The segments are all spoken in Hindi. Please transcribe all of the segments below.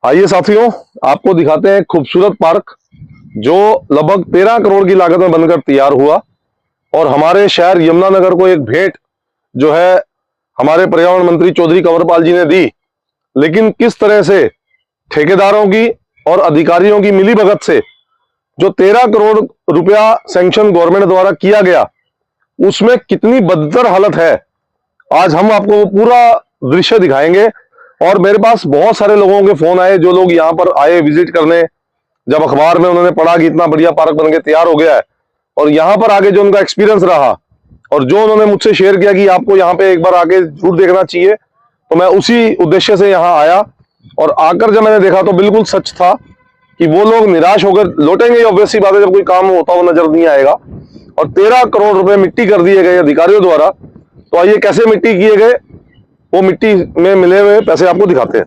आइए साथियों, आपको दिखाते हैं खूबसूरत पार्क जो लगभग 13 करोड़ की लागत में बनकर तैयार हुआ और हमारे शहर यमुनानगर को एक भेंट जो है हमारे पर्यावरण मंत्री चौधरी कंवरपाल जी ने दी। लेकिन किस तरह से ठेकेदारों की और अधिकारियों की मिलीभगत से जो 13 करोड़ रुपया सैंक्शन गवर्नमेंट द्वारा किया गया, उसमें कितनी बदतर हालत है, आज हम आपको वो पूरा दृश्य दिखाएंगे। और मेरे पास बहुत सारे लोगों के फोन आए, जो लोग यहाँ पर आए विजिट करने, जब अखबार में उन्होंने पढ़ा कि इतना बढ़िया पार्क बन के तैयार हो गया है, और यहाँ पर आके जो उनका एक्सपीरियंस रहा और जो उन्होंने मुझसे शेयर किया कि आपको यहाँ पे एक बार आके जरूर देखना चाहिए, तो मैं उसी उद्देश्य से यहाँ आया। और आकर जब मैंने देखा तो बिल्कुल सच था कि वो लोग निराश होकर लौटेंगे। ऑब्वियस सी बात है, जब कोई काम होता हुआ नजर नहीं आएगा। और 13 करोड़ रुपए मिट्टी कर दिए गए अधिकारियों द्वारा। तो आइए कैसे मिट्टी किए गए, वो मिट्टी में मिले हुए पैसे आपको दिखाते हैं।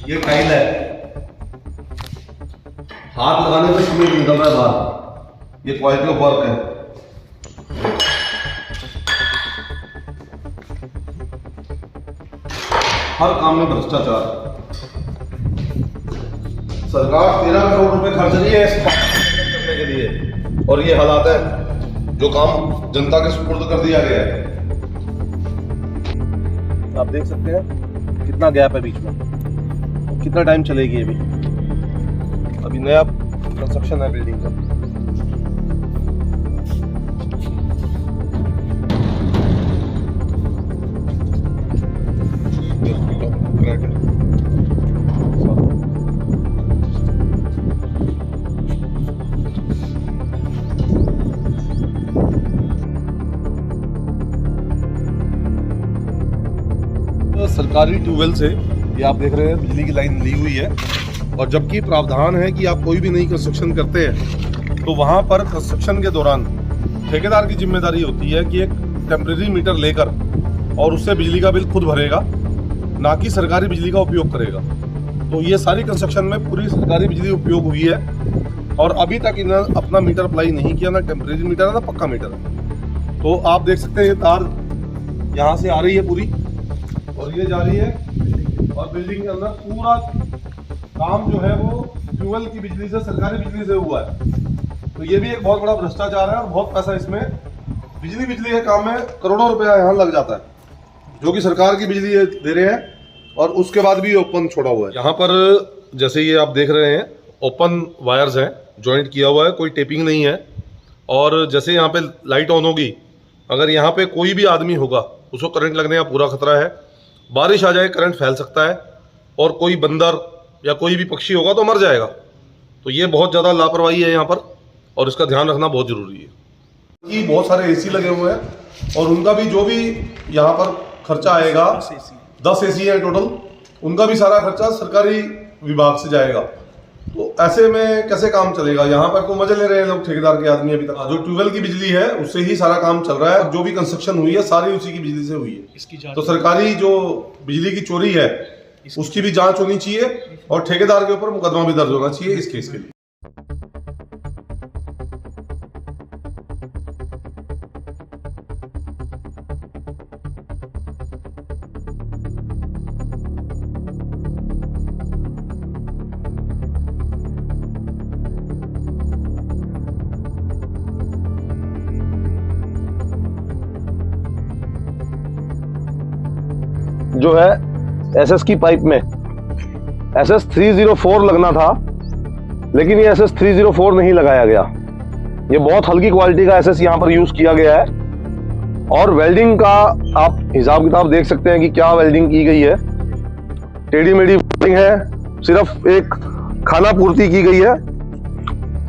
ये टाइल है, हाथ लगाने पे सीमेंट निकल रहा है बाहर। ये क्वालिटी ऑफ वर्क है। हर काम में भ्रष्टाचार। सरकार 13 करोड़ रुपए खर्च रही है इस करने के लिए, और ये हालात है जो काम जनता के सुपुर्द कर दिया गया है। आप देख सकते हैं कितना गैप है बीच में, कितना टाइम चलेगी अभी नया कंस्ट्रक्शन है बिल्डिंग का। सरकारी ट्यूबवेल से ये आप देख रहे हैं बिजली की लाइन ली हुई है, और जबकि प्रावधान है कि आप कोई भी नई कंस्ट्रक्शन करते हैं तो वहाँ पर कंस्ट्रक्शन के दौरान ठेकेदार की जिम्मेदारी होती है कि एक टेम्परेरी मीटर लेकर और उससे बिजली का बिल खुद भरेगा, ना कि सरकारी बिजली का उपयोग करेगा। तो ये सारी कंस्ट्रक्शन में पूरी सरकारी बिजली उपयोग हुई है, और अभी तक इन्होंने अपना मीटर अप्लाई नहीं किया, ना टेम्परेरी मीटर है ना पक्का मीटर है। तो आप देख सकते हैं ये तार यहाँ से आ रही है पूरी, और ये जा रही है, और बिल्डिंग के अंदर पूरा काम जो है वो ट्यूबवेल की बिजली से, सरकारी बिजली से हुआ है। तो ये भी एक बहुत बड़ा भ्रष्टाचार है, और बहुत पैसा इसमें बिजली के काम में करोड़ों रुपया यहाँ लग जाता है, जो कि सरकार की बिजली दे रहे हैं, और उसके बाद भी ओपन छोड़ा हुआ है। यहाँ पर जैसे ये आप देख रहे हैं ओपन वायर्स हैं, जॉइंट किया हुआ है, कोई टेपिंग नहीं है। और जैसे यहाँ पे लाइट ऑन होगी, अगर यहाँ पे कोई भी आदमी होगा उसको करंट लगने का पूरा खतरा है। बारिश आ जाए करंट फैल सकता है, और कोई बंदर या कोई भी पक्षी होगा तो मर जाएगा। तो ये बहुत ज़्यादा लापरवाही है यहाँ पर, और इसका ध्यान रखना बहुत ज़रूरी है। कि बहुत सारे एसी लगे हुए हैं, और उनका भी जो भी यहाँ पर खर्चा आएगा, 10 एसी है टोटल, उनका भी सारा खर्चा सरकारी विभाग से जाएगा। तो ऐसे में कैसे काम चलेगा? यहाँ पर तो मजे ले रहे हैं लोग, ठेकेदार के आदमी। अभी तक जो ट्यूबवेल की बिजली है उससे ही सारा काम चल रहा है, जो भी कंस्ट्रक्शन हुई है सारी उसी की बिजली से हुई है। तो सरकारी जो बिजली की चोरी है उसकी भी जांच होनी चाहिए, और ठेकेदार के ऊपर मुकदमा भी दर्ज होना चाहिए इस केस के लिए। जो है SS की पाइप में SS 304 लगना था, लेकिन ये SS 304 नहीं लगाया गया। ये बहुत हल्की क्वालिटी का SS यहाँ पर यूज किया गया है। और वेल्डिंग का आप हिसाब किताब देख सकते हैं कि क्या वेल्डिंग की गई है। टेढ़ी मेढ़ी वेल्डिंग है, सिर्फ एक खाना पूर्ति की गई है।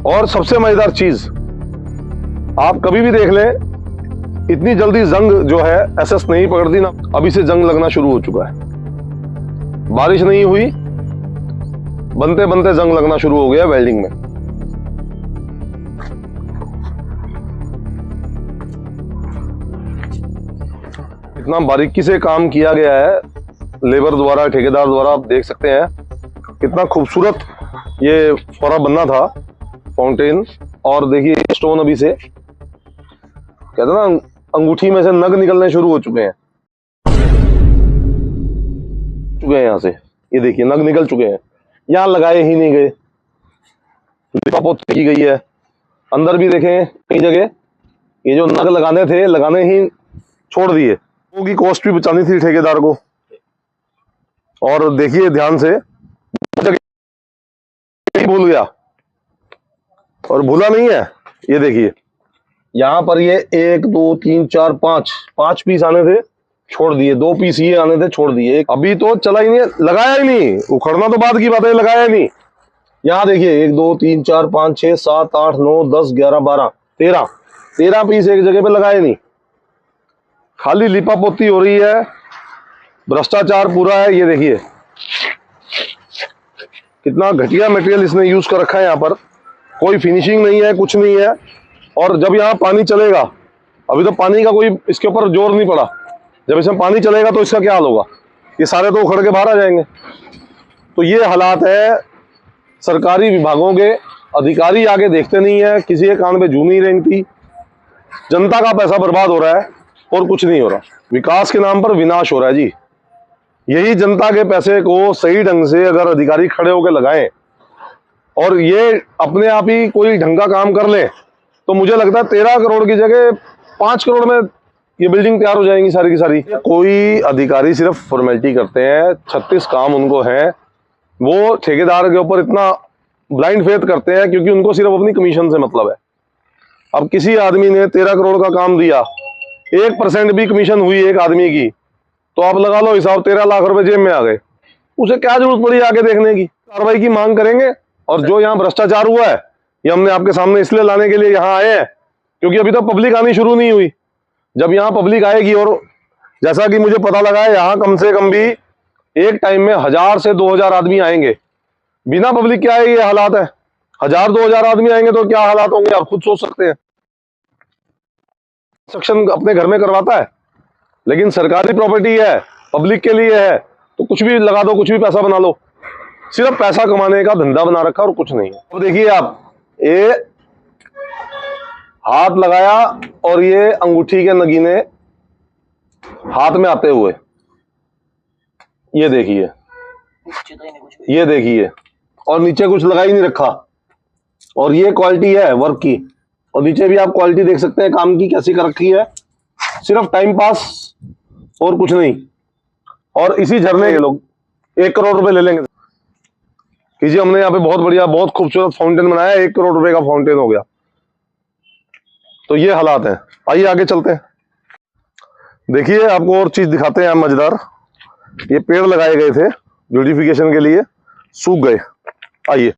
और सबसे मजेदार चीज, आप कभी भी देख लें, इतनी जल्दी जंग जो है SS नहीं पकड़ती ना, अभी से जंग लगना शुरू हो चुका है। बारिश नहीं हुई, बनते बनते जंग लगना शुरू हो गया वेल्डिंग में। इतना बारीकी से काम किया गया है लेबर द्वारा, ठेकेदार द्वारा, आप देख सकते हैं कितना खूबसूरत ये फौरा बनना था, फाउंटेन। और देखिए स्टोन अभी से कहते हैं ना, अंगूठी में से नग निकलने शुरू हो चुके हैं यहाँ से। ये देखिए नग निकल चुके हैं, यहाँ लगाए ही नहीं गए, लिपापोती की गई है। अंदर भी देखें कई जगह ये जो नग लगाने थे, लगाने ही छोड़ दिए। की कॉस्ट भी बचानी थी ठेकेदार को। और देखिए ध्यान से, भूल गया और भूला नहीं है। ये देखिए यहाँ पर ये 1 2 3 4 5 पीस आने थे, छोड़ दिए। 2 पीस ये आने थे, छोड़ दिए। अभी तो चला ही नहीं, लगाया ही नहीं। उखड़ना तो बाद की बात है, लगाया ही नहीं। यहाँ देखिए 1 2 3 4 5 6 7 8 9 10 11 12 13 पीस एक जगह पे लगाए नहीं। खाली लिपापोती हो रही है, भ्रष्टाचार पूरा है। ये देखिए कितना घटिया मटेरियल इसने यूज कर रखा है। यहाँ पर कोई फिनिशिंग नहीं है, कुछ नहीं है। और जब यहाँ पानी चलेगा, अभी तो पानी का कोई इसके ऊपर जोर नहीं पड़ा, जब इसमें पानी चलेगा तो इसका क्या हाल होगा? ये सारे तो उखड़ के बाहर आ जाएंगे। तो ये हालात है सरकारी विभागों के। अधिकारी आगे देखते नहीं है, किसी के कान पे जू नहीं रेंगती। जनता का पैसा बर्बाद हो रहा है और कुछ नहीं हो रहा। विकास के नाम पर विनाश हो रहा है जी। यही जनता के पैसे को सही ढंग से अगर अधिकारी खड़े होकर लगाएं और ये अपने आप ही कोई ढंग का काम कर ले, तो मुझे लगता है 13 करोड़ की जगह 5 करोड़ में ये बिल्डिंग तैयार हो जाएंगी सारी की सारी। कोई अधिकारी सिर्फ फॉर्मेलिटी करते हैं, 36 काम उनको हैं। वो ठेकेदार के ऊपर इतना ब्लाइंड फेथ करते हैं क्योंकि उनको सिर्फ अपनी कमीशन से मतलब है। अब किसी आदमी ने 13 करोड़ का काम दिया, 1% भी कमीशन हुई एक आदमी की, तो आप लगा लो हिसाब, 13 लाख रुपए जेब में आ गए। उसे क्या जरूरत पड़ी आगे देखने की? कार्रवाई की मांग करेंगे। और जो यहाँ भ्रष्टाचार हुआ है, ये हमने आपके सामने इसलिए लाने के लिए यहाँ आए हैं क्योंकि अभी तो पब्लिक आनी शुरू नहीं हुई। जब यहाँ पब्लिक आएगी, और जैसा कि मुझे पता लगा है यहाँ कम से कम भी एक टाइम में 1000 से 2000 आदमी आएंगे। बिना पब्लिक के आए ये हालात है। 1000-2000 आदमी आएंगे तो क्या हालात होंगे आप खुद सोच सकते हैं। कंस्ट्रक्शन अपने घर में करवाता है, लेकिन सरकारी प्रॉपर्टी है, पब्लिक के लिए है, तो कुछ भी लगा दो, कुछ भी पैसा बना लो। सिर्फ पैसा कमाने का धंधा बना रखा और कुछ नहीं है। अब देखिए आप, ये हाथ लगाया और ये अंगूठी के नगीने हाथ में आते हुए, ये देखिए, ये देखिए, और नीचे कुछ लगा ही नहीं रखा। और ये क्वालिटी है वर्क की। और नीचे भी आप क्वालिटी देख सकते हैं काम की कैसी कर रखी है। सिर्फ टाइम पास और कुछ नहीं। और इसी झरने के लोग 1 करोड़ रुपए ले लेंगे कि जी हमने यहाँ पे बहुत बढ़िया, बहुत खूबसूरत फाउंटेन बनाया, 1 करोड़ रुपए का फाउंटेन हो गया। तो ये हालात हैं। आइए आगे चलते हैं। देखिए आपको और चीज दिखाते हैं मजेदार। ये पेड़ लगाए गए थे ब्यूटिफिकेशन के लिए, सूख गए। आइए।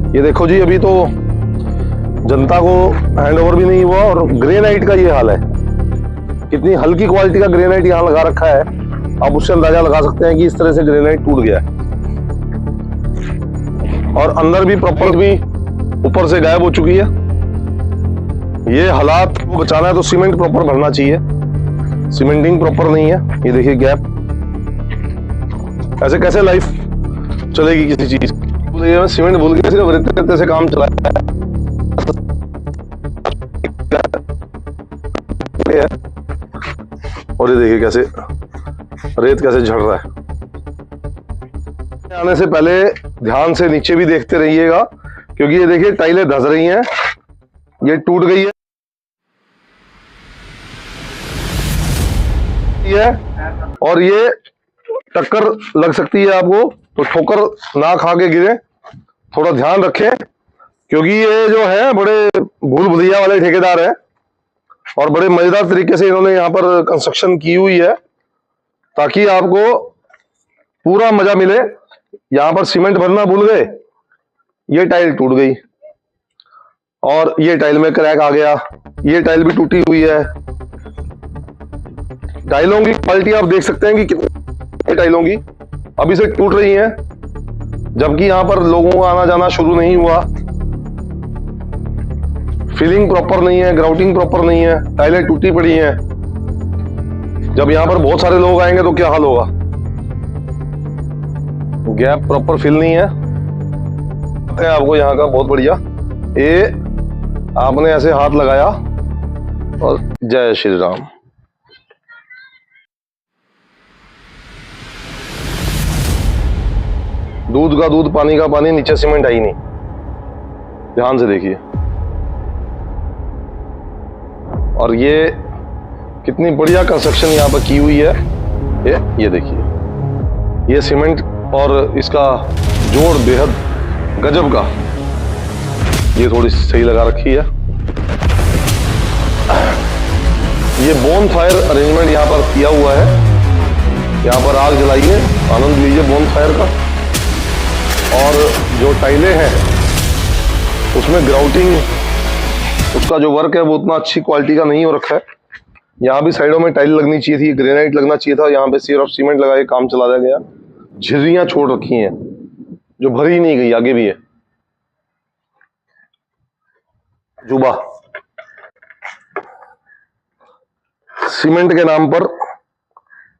ये देखो जी, अभी तो जनता को हैंडओवर भी नहीं हुआ और ग्रेनाइट का ये हाल है। कितनी हल्की क्वालिटी का ग्रेनाइट यहाँ लगा रखा है, आप उससे अंदाजा लगा सकते हैं कि इस तरह से ग्रेनाइट टूट गया है। और अंदर भी प्रॉपर भी ऊपर से गायब हो चुकी है। ये हालात को बचाना है तो सीमेंट प्रॉपर भरना चाहिए, सीमेंटिंग प्रॉपर नहीं है। ये देखिए गैप, ऐसे कैसे लाइफ चलेगी किसी चीज। ये सीमेंट भूल के सिर्फ रेते से काम चलाया है। और ये देखिए कैसे रेत कैसे झड़ रहा है। आने से पहले ध्यान से नीचे भी देखते रहिएगा, क्योंकि ये देखिए टाइलें धंस रही हैं, ये टूट गई है और ये टक्कर लग सकती है आपको, तो ठोकर ना खा के गिरे, थोड़ा ध्यान रखें, क्योंकि ये जो है बड़े भूल भुलैया वाले ठेकेदार हैं और बड़े मजेदार तरीके से इन्होंने यहाँ पर कंस्ट्रक्शन की हुई है ताकि आपको पूरा मजा मिले। यहाँ पर सीमेंट भरना भूल गए, ये टाइल टूट गई और ये टाइल में क्रैक आ गया, ये टाइल भी टूटी हुई है। टाइलों की क्वालिटी आप देख सकते हैं कि कितनी टाइलों की अभी से टूट रही हैं, जबकि यहां पर लोगों का आना जाना शुरू नहीं हुआ। फिलिंग प्रॉपर नहीं है, ग्राउटिंग प्रॉपर नहीं है, टाइलें टूटी पड़ी हैं। जब यहां पर बहुत सारे लोग आएंगे तो क्या हाल होगा। गैप प्रॉपर फिल नहीं है आपको यहाँ का, बहुत बढ़िया। ये आपने ऐसे हाथ लगाया और जय श्री राम। दूध का दूध, पानी का पानी, नीचे सीमेंट आई नहीं। ध्यान से देखिए, और ये कितनी बढ़िया कंस्ट्रक्शन यहाँ पर की हुई है। ये देखिए, ये सीमेंट और इसका जोड़ बेहद गजब का, ये थोड़ी सही लगा रखी है। ये बोन फायर अरेंजमेंट यहाँ पर किया हुआ है, यहाँ पर आग जलाइए, आनंद लीजिए बोन फायर का। और जो टाइलें हैं उसमें ग्राउटिंग, उसका जो वर्क है वो उतना अच्छी क्वालिटी का नहीं हो रखा है। यहाँ भी साइडों में टाइल लगनी चाहिए थी, ग्रेनाइट लगना चाहिए था, यहाँ पे सिर्फ सीमेंट लगा के काम चला दिया गया। झिर्रियां छोड़ रखी हैं जो भरी नहीं गई, आगे भी है जुबा। सीमेंट के नाम पर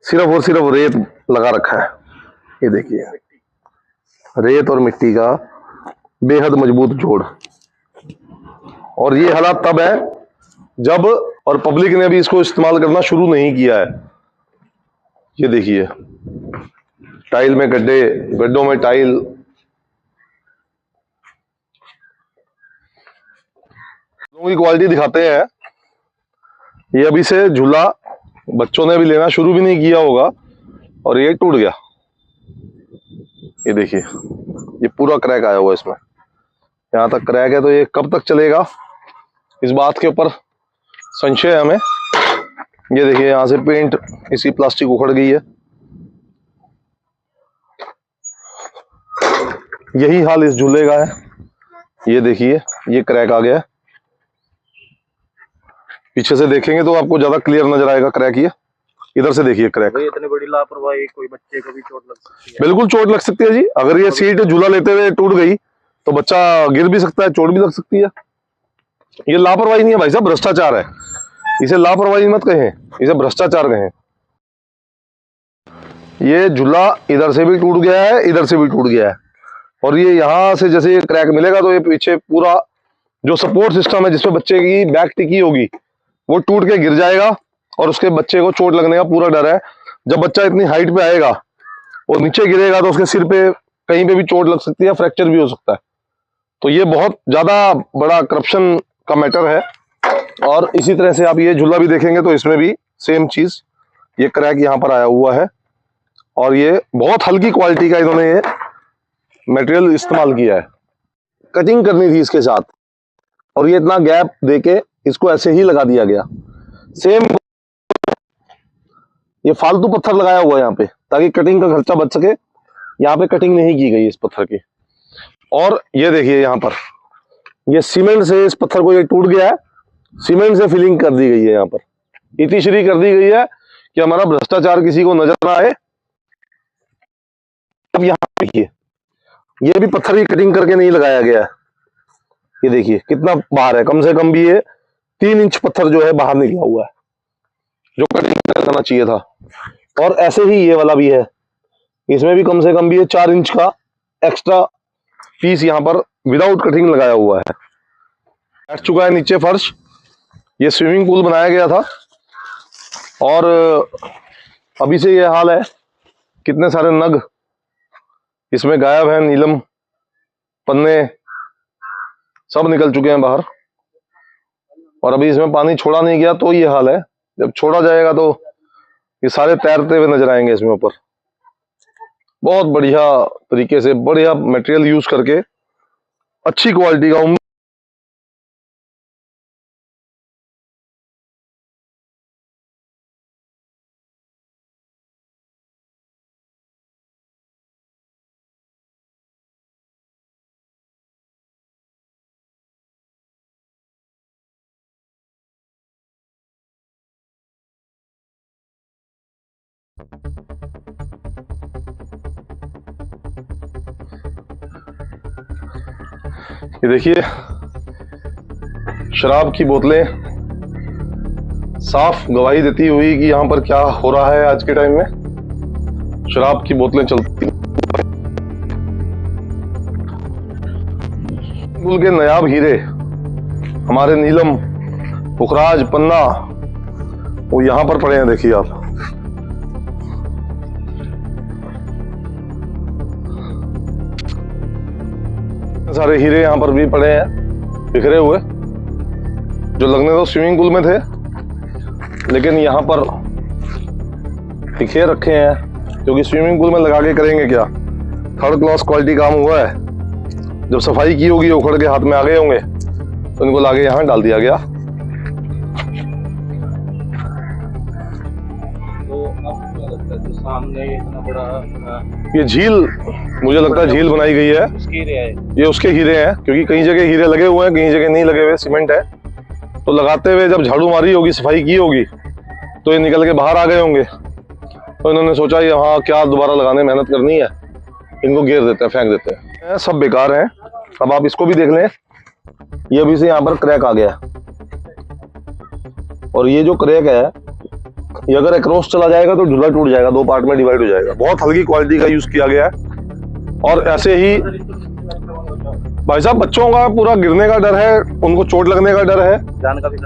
सिर्फ और सिर्फ रेत लगा रखा है। ये देखिए, रेत और मिट्टी का बेहद मजबूत जोड़। और ये हालात तब है जब और पब्लिक ने भी इसको इस्तेमाल करना शुरू नहीं किया है। ये देखिए, टाइल में गड्ढे, गड्ढों में टाइल। की क्वालिटी दिखाते हैं। ये अभी से झूला बच्चों ने भी लेना शुरू भी नहीं किया होगा और ये टूट गया। ये देखिए, ये पूरा क्रैक आया हुआ है इसमें, यहां तक क्रैक है। तो ये कब तक चलेगा इस बात के ऊपर संशय है हमें। ये देखिए, यहां से पेंट, इसी प्लास्टिक उखड़ गई है। यही हाल इस झूले का है। ये देखिए, ये क्रैक आ गया। पीछे से देखेंगे तो आपको ज्यादा क्लियर नजर आएगा क्रैक। ये इधर से देखिए क्रैक। इतनी बड़ी लापरवाही, कोई बच्चे को भी चोट लग सकती है। बिल्कुल चोट लग सकती है जी। अगर ये सीट झूला लेते हुए टूट गई तो बच्चा गिर भी सकता है, चोट भी लग सकती है। ये लापरवाही नहीं है भाई साहब, भ्रष्टाचार है। इसे लापरवाही मत कहें, इसे भ्रष्टाचार कहें। ये झूला इधर से भी टूट गया है, इधर से भी टूट गया है। और ये यहां से जैसे ये क्रैक मिलेगा तो ये पीछे पूरा जो सपोर्ट सिस्टम है जिसपे बच्चे की बैक टिकी होगी वो टूट के गिर जाएगा और उसके बच्चे को चोट लगने का पूरा डर है। जब बच्चा इतनी हाइट पे आएगा और नीचे गिरेगा तो उसके सिर पे कहीं पे भी चोट लग सकती है, फ्रैक्चर भी हो सकता है। तो ये बहुत ज्यादा बड़ा करप्शन का मैटर है। और इसी तरह से आप ये झूला भी देखेंगे तो इसमें भी सेम चीज, ये क्रैक यहाँ पर आया हुआ है और ये बहुत हल्की क्वालिटी का इन्होंने ये मटेरियल इस्तेमाल किया है। कटिंग करनी थी इसके साथ और ये इतना गैप देके इसको ऐसे ही लगा दिया गया। सेम ये फालतू पत्थर लगाया हुआ है यहाँ पे ताकि कटिंग का खर्चा बच सके। यहाँ पे कटिंग नहीं की गई इस पत्थर की। और ये देखिए, यहाँ पर ये सीमेंट से इस पत्थर को ये टूट गया है, सीमेंट से फिलिंग कर दी गई है। यहाँ पर इतिश्री कर दी गई है कि हमारा भ्रष्टाचार किसी को नजर ना आए। अब यहाँ देखिए, ये भी पत्थर की कटिंग करके नहीं लगाया गया है। ये देखिए कितना बाहर है, कम से कम भी ये 3 इंच पत्थर जो है बाहर निकला हुआ है, जो कटिंग करना चाहिए था। और ऐसे ही ये वाला भी है, इसमें भी कम से कम भी 4 इंच का एक्स्ट्रा पीस यहाँ पर विदाउट कटिंग लगाया हुआ है। बैठ चुका है नीचे फर्श। ये स्विमिंग पूल बनाया गया था और अभी से ये हाल है। कितने सारे नग इसमें गायब है, नीलम पन्ने सब निकल चुके हैं बाहर। और अभी इसमें पानी छोड़ा नहीं गया तो ये हाल है। जब छोड़ा जाएगा तो ये सारे तैरते हुए नजर आएंगे इसमें ऊपर। बहुत बढ़िया तरीके से बढ़िया मटेरियल यूज करके अच्छी क्वालिटी का ये देखिए शराब की बोतलें साफ गवाही देती हुई कि यहाँ पर क्या हो रहा है। आज के टाइम में शराब की बोतलें चलती। कुल के नायाब हीरे हमारे नीलम, पुखराज, पन्ना वो यहाँ पर पड़े हैं। देखिए आप सारे हीरे यहाँ पर भी पड़े हैं बिखरे हुए, जो लगने तो स्विमिंग पूल में थे लेकिन यहाँ पर बिखेर रखे हैं, क्योंकि स्विमिंग पूल में लगा के करेंगे क्या। 3rd क्लास क्वालिटी काम हुआ है। जब सफाई की होगी उखड़ के हाथ में आ गए होंगे तो इनको लाके यहाँ डाल दिया गया। तो अब क्या लगता है, जो सामने इतना बड़ा ये झील, मुझे लगता है झील बनाई गई है। उसकी हीरे है, ये उसके हीरे हैं, क्योंकि कई जगह हीरे लगे हुए हैं, कई जगह नहीं लगे हुए, सीमेंट है। तो लगाते हुए जब झाड़ू मारी होगी, सफाई की होगी तो ये निकल के बाहर आ गए होंगे। तो इन्होंने सोचा यहाँ क्या दोबारा लगाने मेहनत करनी है, इनको घेर देते हैं, फेंक देते हैं। सब बेकार हैं। अब आप इसको भी देख लें, ये अभी से यहाँ पर क्रैक आ गया और ये जो क्रैक है ये अगर अक्रॉस चला जाएगा तो झूला टूट जाएगा, 2 पार्ट में डिवाइड हो जाएगा। बहुत हल्की क्वालिटी का यूज किया गया है। और ऐसे ही भाई साहब बच्चों का पूरा गिरने का डर है, उनको चोट लगने का डर है,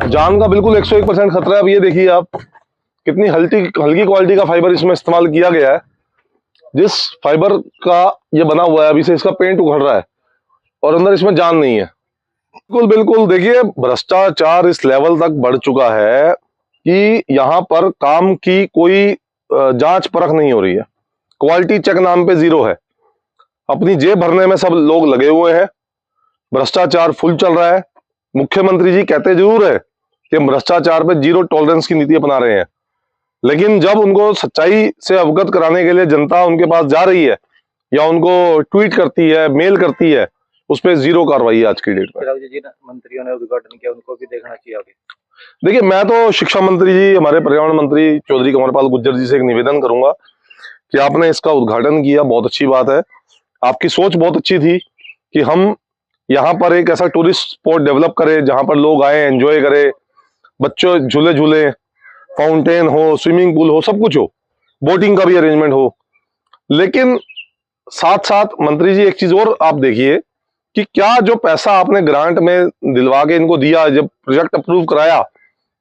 जान का बिल्कुल 101% खतरा है। अब ये देखिए आप कितनी हल्की क्वालिटी का फाइबर इसमें इस्तेमाल किया गया है। जिस फाइबर का ये बना हुआ है अभी से इसका पेंट उखड़ रहा है और अंदर इसमें जान नहीं है। बिल्कुल देखिए भ्रष्टाचार इस लेवल तक बढ़ चुका है कि यहाँ पर काम की कोई जांच परख नहीं हो रही है। क्वालिटी चेक नाम पे 0 है। अपनी जेब भरने में सब लोग लगे हुए हैं। भ्रष्टाचार फुल चल रहा है। मुख्यमंत्री जी कहते जरूर है कि हम भ्रष्टाचार पे 0 टॉलरेंस की नीति अपना रहे हैं, लेकिन जब उनको सच्चाई से अवगत कराने के लिए जनता उनके पास जा रही है या उनको ट्वीट करती है, मेल करती है, उस पर 0 कार्रवाई है आज की डेट में। जिन मंत्रियों ने उद्घाटन किया उनको भी देखना चाहिए आगे। देखिए मैं तो शिक्षा मंत्री जी, हमारे पर्यावरण मंत्री चौधरी कंवरपाल गुर्जर जी से एक निवेदन करूंगा कि आपने इसका उद्घाटन किया, बहुत अच्छी बात है। आपकी सोच बहुत अच्छी थी कि हम यहाँ पर एक ऐसा टूरिस्ट स्पॉट डेवलप करें जहां पर लोग आए, एंजॉय करें, बच्चों झूले झूले, फाउंटेन हो, स्विमिंग पूल हो, सब कुछ हो, बोटिंग का भी अरेंजमेंट हो। लेकिन साथ साथ मंत्री जी एक चीज और आप देखिए कि क्या जो पैसा आपने ग्रांट में दिलवा के इनको दिया, जब प्रोजेक्ट अप्रूव कराया,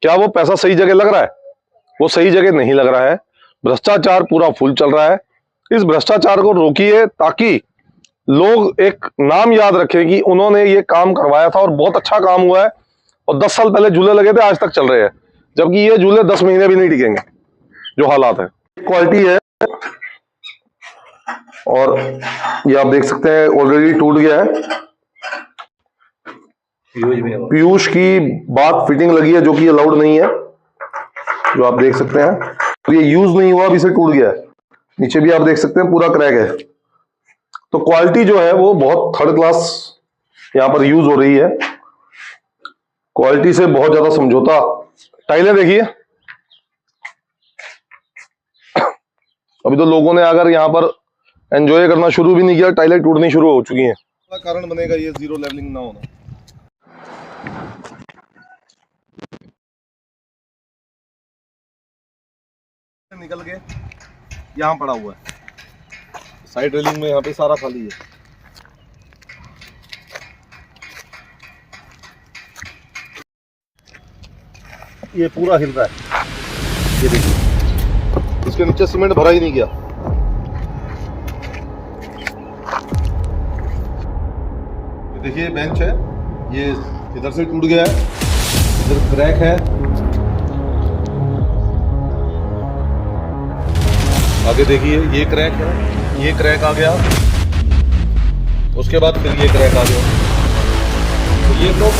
क्या वो पैसा सही जगह लग रहा है? वो सही जगह नहीं लग रहा है। भ्रष्टाचार पूरा फुल चल रहा है। इस भ्रष्टाचार को रोकिए ताकि लोग एक नाम याद रखें कि उन्होंने ये काम करवाया था और बहुत अच्छा काम हुआ है। और 10 साल पहले झूले लगे थे, आज तक चल रहे हैं, जबकि ये झूले 10 महीने भी नहीं टिकेंगे जो हालात है। क्वालिटी है और ये आप देख सकते हैं ऑलरेडी टूट गया है। पीयूष की बात फिटिंग लगी है जो कि अलाउड नहीं है, जो आप देख सकते हैं। तो ये यूज नहीं हुआ, अभी से टूट गया है। नीचे भी आप देख सकते हैं पूरा क्रैक है। तो क्वालिटी जो है वो बहुत 3rd क्लास यहाँ पर यूज हो रही है। क्वालिटी से बहुत ज्यादा समझौता। टाइलें देखिए, अभी तो लोगों ने अगर यहाँ पर एंजॉय करना शुरू भी नहीं किया, टाइलें टूटनी शुरू हो चुकी हैं। कारण बनेगा ये 0 लेवलिंग ना होना। निकल के यहाँ पड़ा हुआ है, साइड रेलिंग में यहाँ पे सारा खाली है। ये पूरा हिल रहा है, ये देखिए, इसके नीचे सीमेंट भरा ही नहीं गया। ये देखिए बेंच है, ये इधर से टूट गया है, इधर क्रैक है, आगे देखिए ये क्रैक है, ये क्रैक आ गया, उसके बाद फिर ये क्रैक आ गया। तो ये तो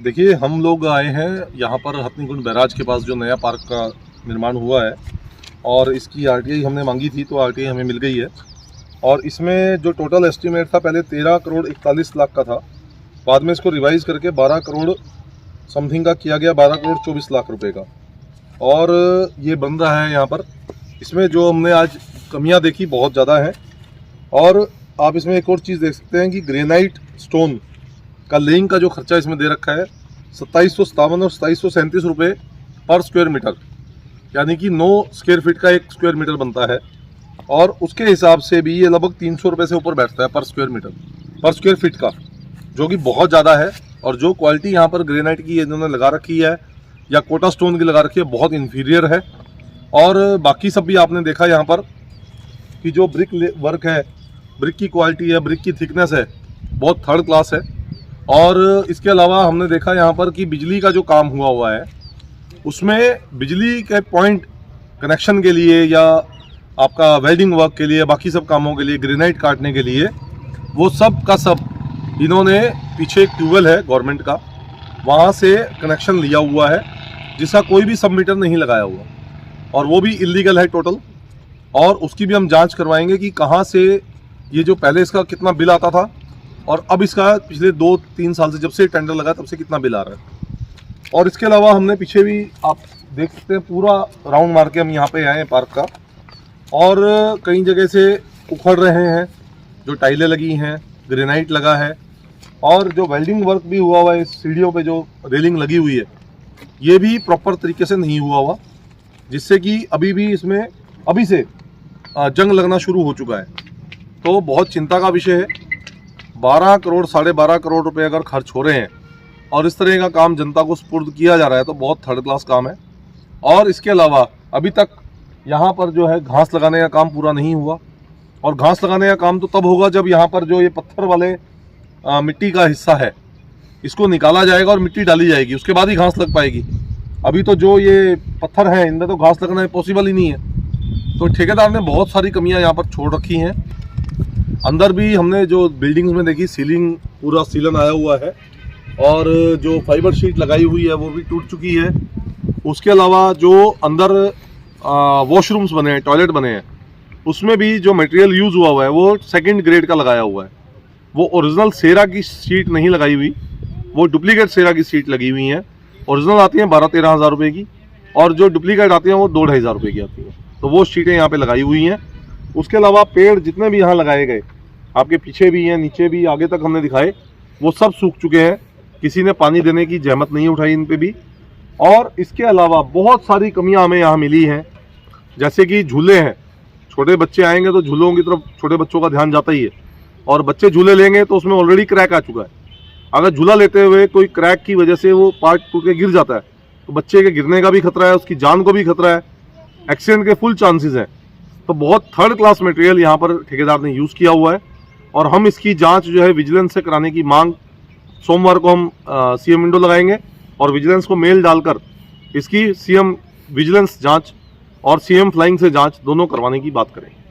देखिए, हम लोग आए हैं यहाँ पर हथनीकुंड बैराज के पास जो नया पार्क का निर्माण हुआ है, और इसकी आरटीआई हमने मांगी थी तो आरटीआई हमें मिल गई है। और इसमें जो टोटल एस्टीमेट था पहले 13 करोड़ 41 लाख का था, बाद में इसको रिवाइज करके 12 करोड़ समथिंग का किया गया, 12 करोड़ 24 लाख रुपए का। और ये बन रहा है यहाँ पर। इसमें जो हमने आज कमियाँ देखी बहुत ज़्यादा हैं। और आप इसमें एक और चीज़ देख सकते हैं कि ग्रेनाइट स्टोन का लेइंग का जो खर्चा इसमें दे रखा है 2757 और 2737 रुपये पर स्क्वायर मीटर, यानी कि 9 स्क्वायर फीट का 1 स्क्वायर मीटर बनता है। और उसके हिसाब से भी ये लगभग 300 रुपये से ऊपर बैठता है पर स्क्वायर मीटर, पर स्क्वायर फीट का, जो कि बहुत ज़्यादा है। और जो क्वालिटी यहाँ पर ग्रेनाइट की इन्होंने लगा रखी है या कोटा स्टोन की लगा रखी है, बहुत इन्फीरियर है। और बाकी सब भी आपने देखा यहाँ पर कि जो ब्रिक वर्क है, ब्रिक की क्वालिटी है, ब्रिक की थिकनेस है, बहुत थर्ड क्लास है। और इसके अलावा हमने देखा यहाँ पर कि बिजली का जो काम हुआ है, उसमें बिजली के पॉइंट कनेक्शन के लिए या आपका वेल्डिंग वर्क के लिए, बाकी सब कामों के लिए, ग्रेनाइट काटने के लिए, वो सब का सब इन्होंने पीछे एक ट्यूबवेल है गवर्नमेंट का, वहाँ से कनेक्शन लिया हुआ है, जिसका कोई भी सब मीटर नहीं लगाया हुआ, और वो भी इलीगल है टोटल। और उसकी भी हम जांच करवाएंगे कि कहाँ से ये जो पहले इसका कितना बिल आता था और अब इसका पिछले 2-3 साल से जब से टेंडर लगा तब से कितना बिल आ रहा है। और इसके अलावा हमने पीछे भी आप देख सकते हैं, पूरा राउंड मार के हम यहाँ पे आए हैं पार्क का, और कई जगह से उखड़ रहे हैं, जो टाइलें लगी हैं, ग्रेनाइट लगा है, और जो वेल्डिंग वर्क भी हुआ है, सीढ़ियों पे जो रेलिंग लगी हुई है, ये भी प्रॉपर तरीके से नहीं हुआ, जिससे कि अभी भी इसमें अभी से जंग लगना शुरू हो चुका है। तो बहुत चिंता का विषय है। 12 करोड़ 12.5 करोड़ रुपए अगर खर्च हो रहे हैं और इस तरह का काम जनता को सुपुर्द किया जा रहा है, तो बहुत थर्ड क्लास काम है। और इसके अलावा अभी तक यहाँ पर जो है घास लगाने का काम पूरा नहीं हुआ, और घास लगाने का काम तो तब होगा जब यहाँ पर जो ये पत्थर वाले मिट्टी का हिस्सा है, इसको निकाला जाएगा और मिट्टी डाली जाएगी, उसके बाद ही घास लग पाएगी। अभी तो जो ये पत्थर हैं, इनमें तो घास लगना पॉसिबल ही नहीं है। तो ठेकेदार ने बहुत सारी कमियां यहाँ पर छोड़ रखी हैं। अंदर भी हमने जो बिल्डिंग्स में देखी, सीलिंग पूरा सीलन आया हुआ है, और जो फाइबर शीट लगाई हुई है वो भी टूट चुकी है। उसके अलावा जो अंदर वॉशरूम्स बने हैं, टॉयलेट बने हैं, उसमें भी जो मटेरियल यूज़ हुआ है वो सेकंड ग्रेड का लगाया हुआ है। वो ओरिजिनल सेरा की शीट नहीं लगाई हुई, वो डुप्लीकेट सेरा की शीट लगी हुई हैं। ओरिजिनल आती हैं 12-13 हज़ार रुपये की, और जो डुप्लीकेट आती हैं वो 2-2.5 हज़ार रुपये की आती हैं। तो वो शीटें यहाँ पे लगाई हुई हैं। उसके अलावा पेड़ जितने भी यहाँ लगाए गए, आपके पीछे भी हैं, नीचे भी, आगे तक हमने दिखाए, वो सब सूख चुके हैं। किसी ने पानी देने की जहमत नहीं उठाई इन पे भी। और इसके अलावा बहुत सारी कमियां हमें यहाँ मिली हैं, जैसे कि झूले हैं। छोटे बच्चे आएंगे तो झूलों की तरफ छोटे बच्चों का ध्यान जाता ही है, और बच्चे झूले लेंगे तो उसमें ऑलरेडी क्रैक आ चुका है। अगर झूला लेते हुए कोई क्रैक की वजह से वो पार्ट टूट के गिर जाता है, तो बच्चे के गिरने का भी खतरा है, उसकी जान को भी खतरा है, एक्सीडेंट के फुल चांसेस हैं। तो बहुत थर्ड क्लास मटेरियल यहाँ पर ठेकेदार ने यूज़ किया हुआ है, और हम इसकी जांच जो है विजिलेंस से कराने की मांग, सोमवार को हम सीएम विंडो लगाएंगे और विजिलेंस को मेल डालकर इसकी सीएम विजिलेंस जांच और सीएम फ्लाइंग से जांच दोनों करवाने की बात करेंगे।